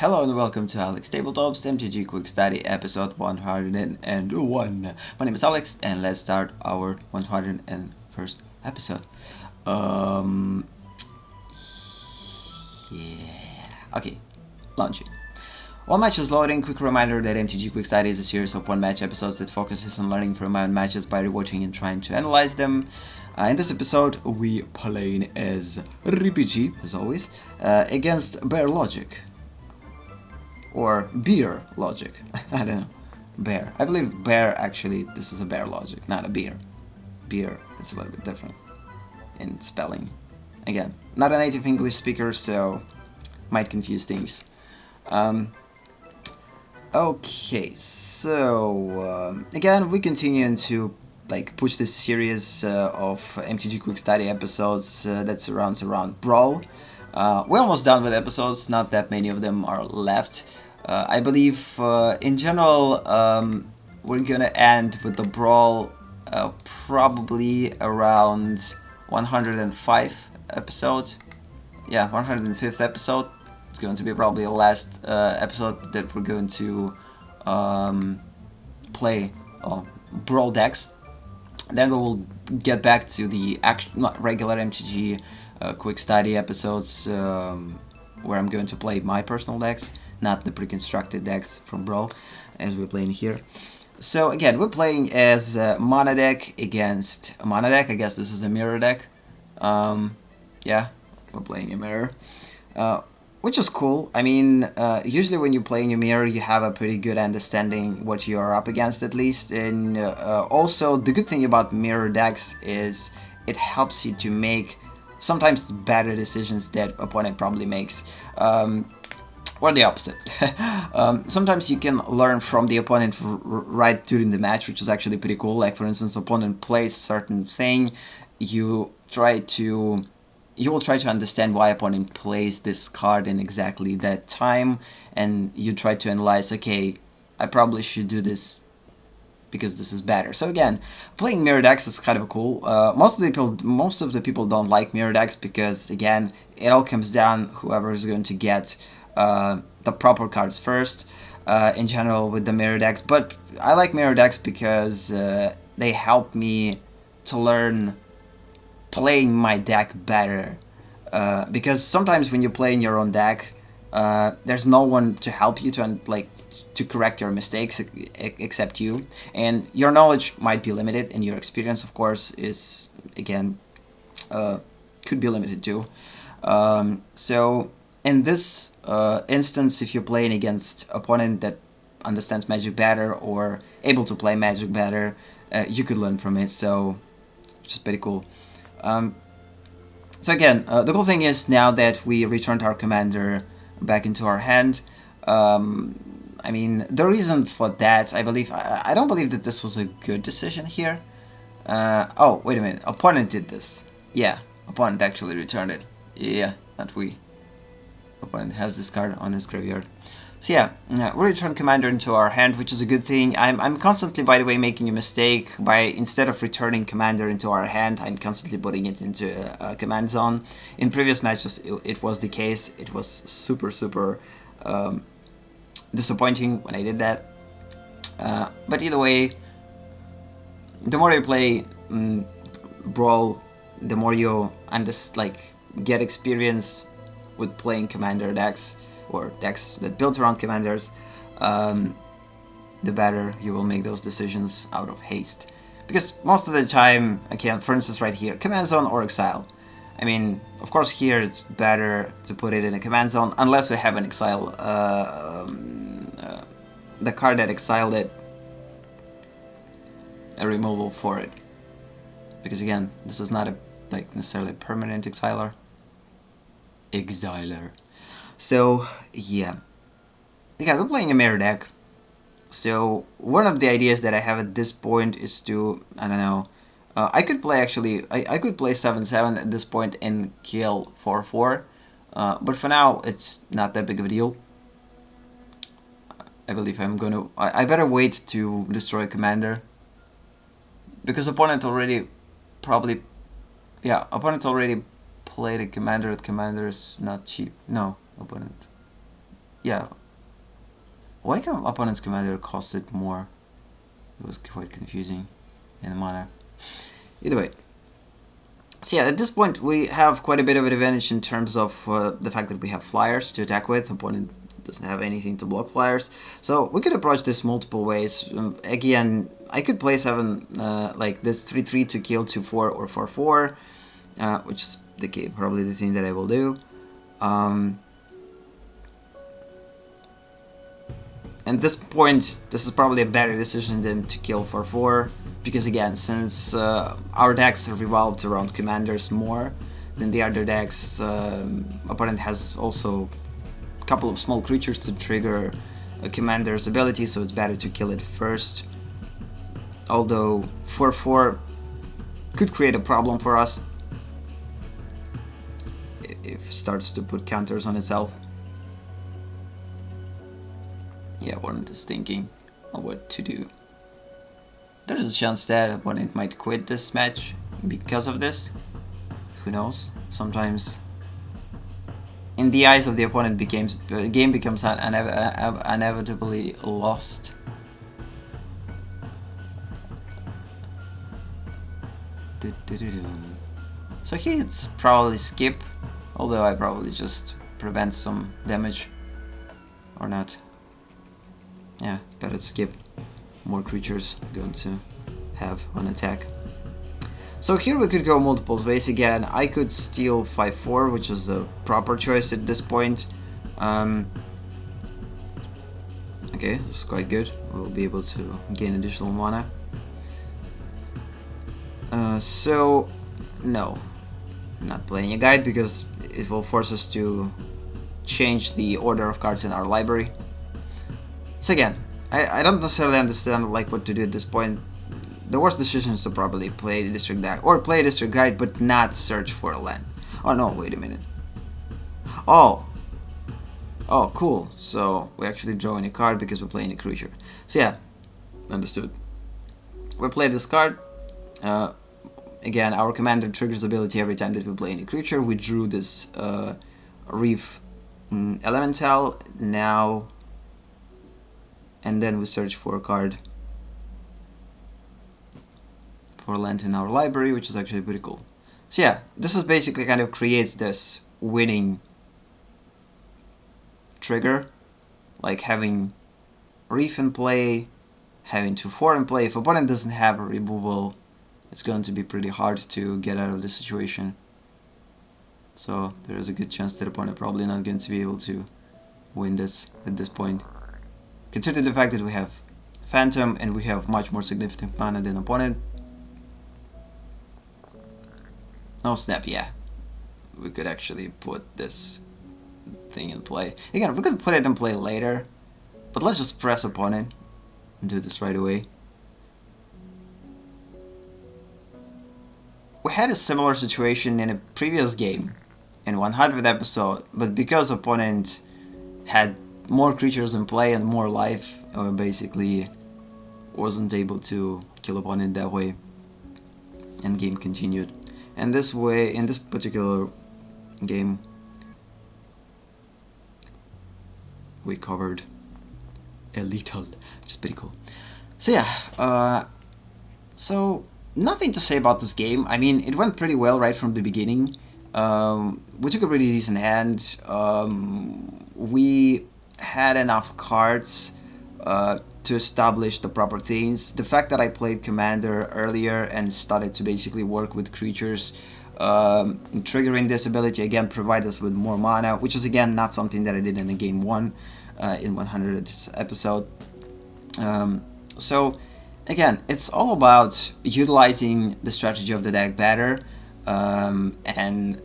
Hello and welcome to AleksTabletops MTG Quick Study episode 101. My name is Alex and let's start our 101st episode. Um, yeah. Okay, launching. While match is loading, quick reminder that MTG Quick Study is a series of one-match episodes that focuses on learning from my own matches by rewatching and trying to analyze them. In this episode, we playing as RPG, as always, against Bear Logic. Or beer logic. I don't know. Bear. I believe bear actually, this is a bear logic, not a beer. Beer is a little bit different in spelling. Again, not a native English speaker, so might confuse things. Okay, so again, we continue to push this series of MTG Quick Study episodes that surrounds around Brawl. We're almost done with episodes, not that many of them are left. I believe in general we're gonna end with the Brawl probably around 105 episode. Yeah, 105th episode. It's going to be probably the last episode that we're going to play Brawl decks. Then we will get back to the not regular MTG Quick Study episodes where I'm going to play my personal decks, not the pre-constructed decks from Brawl, as we're playing here. So again, we're playing as Mana deck against a Mana deck. I guess this is a mirror deck. Yeah, we're playing a mirror. Which is cool. I mean, usually when you're playing a mirror, you have a pretty good understanding what you are up against, at least. And also, the good thing about mirror decks is it helps you to make sometimes better decisions that opponent probably makes. Or the opposite. Sometimes you can learn from the opponent right during the match, which is actually pretty cool. Like, for instance, opponent plays a certain thing, you will try to understand why opponent plays this card in exactly that time, and you try to analyze, okay, I probably should do this because this is better. So again, playing mirror decks is kind of cool. Most of the people don't like mirror decks because, again, it all comes down whoever is going to get the proper cards first. In general with the mirror decks, but I like mirror decks because they help me to learn playing my deck better, because sometimes when you play in your own deck, there's no one to help you to correct your mistakes except you, and your knowledge might be limited, and your experience, of course, is again could be limited too. So in this instance, if you're playing against opponent that understands Magic better or able to play Magic better, you could learn from it. So, which is pretty cool. So again, the cool thing is now that we returned our commander back into our hand, I mean, the reason for that, I believe, I don't believe that this was a good decision here. Oh, wait a minute, opponent did this. Yeah, opponent actually returned it. Yeah, not we. Opponent has this card on his graveyard. So yeah, we return commander into our hand, which is a good thing. I'm constantly, by the way, making a mistake by, instead of returning commander into our hand, I'm constantly putting it into a command zone. In previous matches, it was the case. It was super disappointing when I did that. But either way, the more you play Brawl, the more you get experience with playing commander decks, or decks that built around commanders, the better you will make those decisions out of haste. Because most of the time, again, for instance right here, command zone or exile. I mean, of course here it's better to put it in a command zone, unless we have an exile, the card that exiled it, a removal for it. Because again, this is not a necessarily permanent exiler. So yeah, we're playing a mirror deck. So one of the ideas that I have at this point is to, I don't know, I could play actually, I could play 7/7 at this point and kill 4/4, but for now it's not that big of a deal. I believe I better wait to destroy commander, because opponent already played a commander. Commander is not cheap. No, opponent. Yeah. Why come opponent's commander costed more? It was quite confusing in the mana. Either way. So yeah, at this point we have quite a bit of an advantage in terms of the fact that we have flyers to attack with. Opponent doesn't have anything to block flyers. So we could approach this multiple ways. Again, I could play 7 like this 3/3 to kill 2/4 or 4/4, which is probably the thing that I will do. At this point, this is probably a better decision than to kill 4/4, because again, since our decks have revolved around commanders more than the other decks, opponent has also a couple of small creatures to trigger a commander's ability, so it's better to kill it first. Although 4/4 could create a problem for us if it starts to put counters on itself. Yeah, opponent is thinking of what to do. There's a chance that opponent might quit this match because of this. Who knows? Sometimes, in the eyes of the opponent, the game becomes inevitably lost. So here it's probably skip, although I probably just prevent some damage. Or not. Yeah, better skip. More creatures going to have on attack. So here we could go multiple ways again. I could steal 5/4, which is the proper choice at this point. Okay, this is quite good. We'll be able to gain additional mana. So, no. I'm not playing a guide because it will force us to change the order of cards in our library. So again, I don't necessarily understand like what to do at this point. The worst decision is to probably play the District Guide, or play District Guide but not search for a land. Oh no, wait a minute. Oh, cool. So we're actually drawing a card because we're playing a creature. So yeah, understood. We play this card. Again, our commander triggers ability every time that we play any creature. We drew this Reef Elemental now. And then we search for a card for land in our library, which is actually pretty cool. So yeah, this is basically kind of creates this winning trigger, like having Reef in play, having 2/4 in play. If opponent doesn't have a removal, it's going to be pretty hard to get out of the situation. So there is a good chance that opponent probably not going to be able to win this at this point. Consider the fact that we have Phantom and we have much more significant mana than opponent. Oh snap, yeah. We could actually put this thing in play. Again, we could put it in play later, but let's just press opponent and do this right away. We had a similar situation in a previous game, in 100th episode, but because opponent had more creatures in play and more life, basically wasn't able to kill opponent that way, and game continued. And this way, in this particular game, we covered a little, which is pretty cool. So yeah, so nothing to say about this game. I mean, it went pretty well right from the beginning. We took a pretty decent hand. We had enough cards to establish the proper things. The fact that I played Commander earlier and started to basically work with creatures, triggering this ability again provide us with more mana, which is again not something that I did in the game 1 in 100th episode. So again, it's all about utilizing the strategy of the deck better, and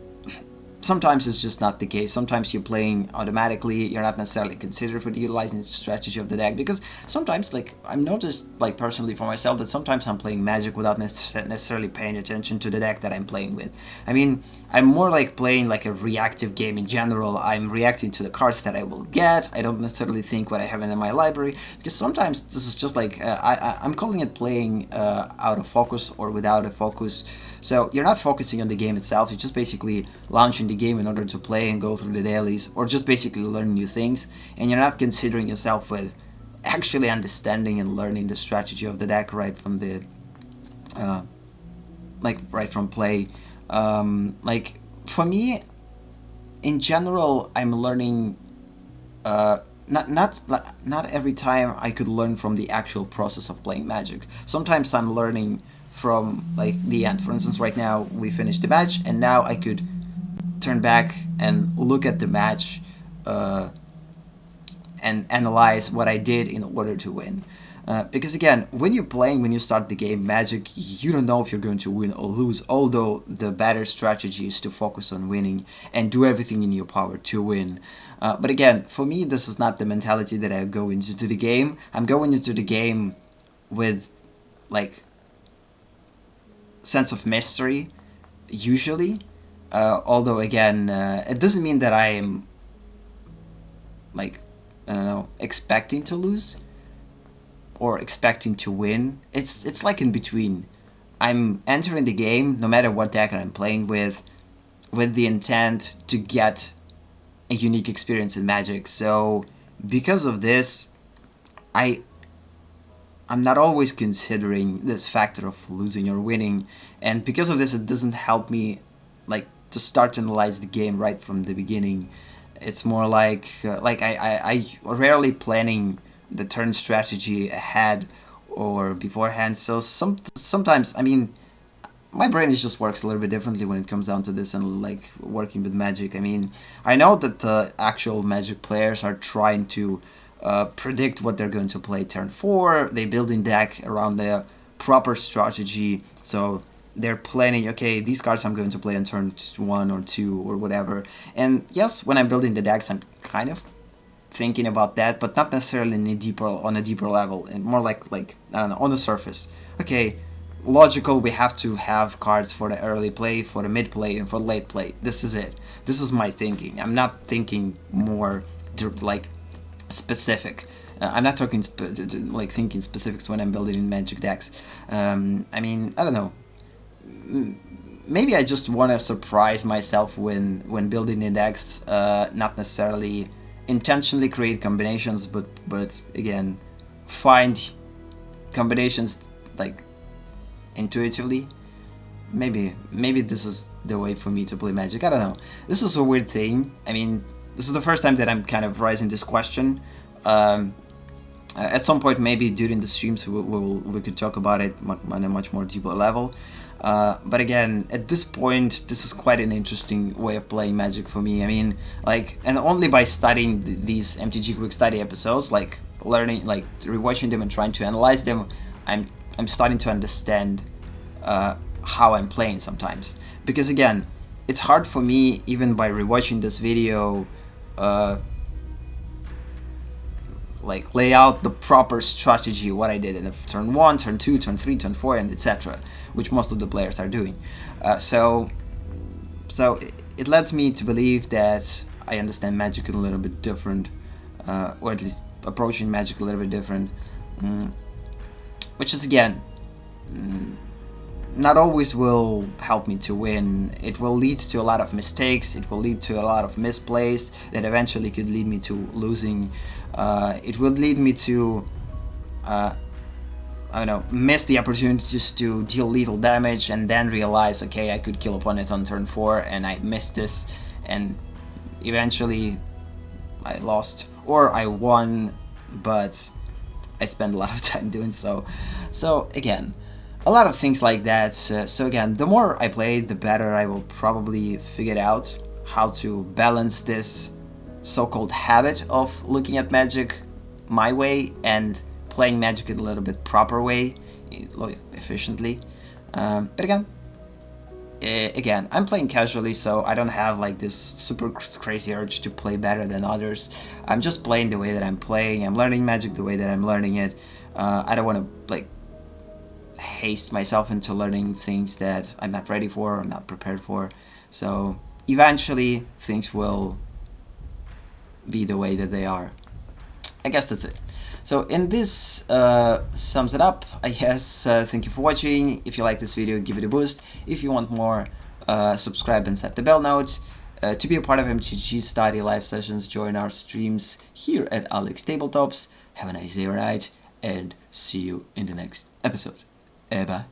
sometimes it's just not the case. Sometimes you're playing automatically, you're not necessarily considered for utilizing the strategy of the deck, because sometimes, like, I've noticed, like, personally for myself, that sometimes I'm playing Magic without necessarily paying attention to the deck that I'm playing with. I mean, I'm more like playing like a reactive game in general. I'm reacting to the cards that I will get. I don't necessarily think what I have in my library, because sometimes this is just like, I'm calling it playing out of focus or without a focus. So you're not focusing on the game itself, you're just basically launching the game in order to play and go through the dailies, or just basically learn new things, and you're not considering yourself with actually understanding and learning the strategy of the deck right from the right from play. Like for me, in general, I'm learning. Not every time I could learn from the actual process of playing Magic. Sometimes I'm learning from like the end. For instance, right now we finished the match, and now I could turn back and look at the match and analyze what I did in order to win. Because again, when you're playing, when you start the game Magic, you don't know if you're going to win or lose, although the better strategy is to focus on winning and do everything in your power to win. But again, for me, this is not the mentality that I go into the game. I'm going into the game with like sense of mystery, usually. Although again, it doesn't mean that I am like, I don't know, expecting to lose or expecting to win. It's like in between. I'm entering the game, no matter what deck I'm playing with the intent to get a unique experience in Magic. So because of this, I'm not always considering this factor of losing or winning, and because of this, it doesn't help me like to start to analyze the game right from the beginning. It's more like I rarely planning the turn strategy ahead or beforehand. So sometimes, I mean, my brain just works a little bit differently when it comes down to this and like working with Magic. I mean, I know that actual Magic players are trying to predict what they're going to play turn 4. They building deck around the proper strategy, so they're planning, okay, these cards I'm going to play on turn 1 or 2 or whatever. And yes, when I'm building the decks, I'm kind of thinking about that, but not necessarily on a deeper level, and more like I don't know, on the surface. Okay, logical, we have to have cards for the early play, for the mid play, and for late play. This is it. This is my thinking. I'm not thinking more like specific. I'm not talking like thinking specifics when I'm building in Magic decks. I mean, I don't know. Maybe I just want to surprise myself when building in decks, not necessarily intentionally create combinations, but again, find combinations like intuitively. Maybe this is the way for me to play Magic. I don't know. This is a weird thing. I mean, this is the first time that I'm kind of raising this question. At some point, maybe during the streams, we could talk about it on a much more deeper level. But again, at this point, this is quite an interesting way of playing Magic for me. I mean, like, and only by studying these MTG Quick Study episodes, like learning, like rewatching them and trying to analyze them, I'm starting to understand how I'm playing sometimes. Because again, it's hard for me, even by rewatching this video, like lay out the proper strategy, what I did in turn 1, turn 2, turn 3, turn 4, and etc., which most of the players are doing. So it lets me to believe that I understand Magic a little bit different, or at least approaching Magic a little bit different, which is again not always will help me to win. It will lead to a lot of mistakes, it will lead to a lot of misplays that eventually could lead me to losing. It would lead me to, I don't know, miss the opportunities to deal lethal damage and then realize, okay, I could kill opponent on turn 4 and I missed this, and eventually I lost, or I won, but I spent a lot of time doing so. So again, a lot of things like that. So again, the more I play, the better I will probably figure out how to balance this so-called habit of looking at Magic my way and playing Magic in a little bit proper way, efficiently. But again, I'm playing casually, so I don't have like this super crazy urge to play better than others. I'm just playing the way that I'm playing. I'm learning Magic the way that I'm learning it. I don't want to like haste myself into learning things that I'm not ready for, I'm not prepared for. So eventually things will be the way that they are. I guess that's it. So in this sums it up, I guess. Thank you for watching. If you like this video, give it a boost. If you want more, subscribe and set the bell note. To be a part of MTG Study live sessions, join our streams here at AleksTabletops. Have a nice day or night, and see you in the next episode. Bye.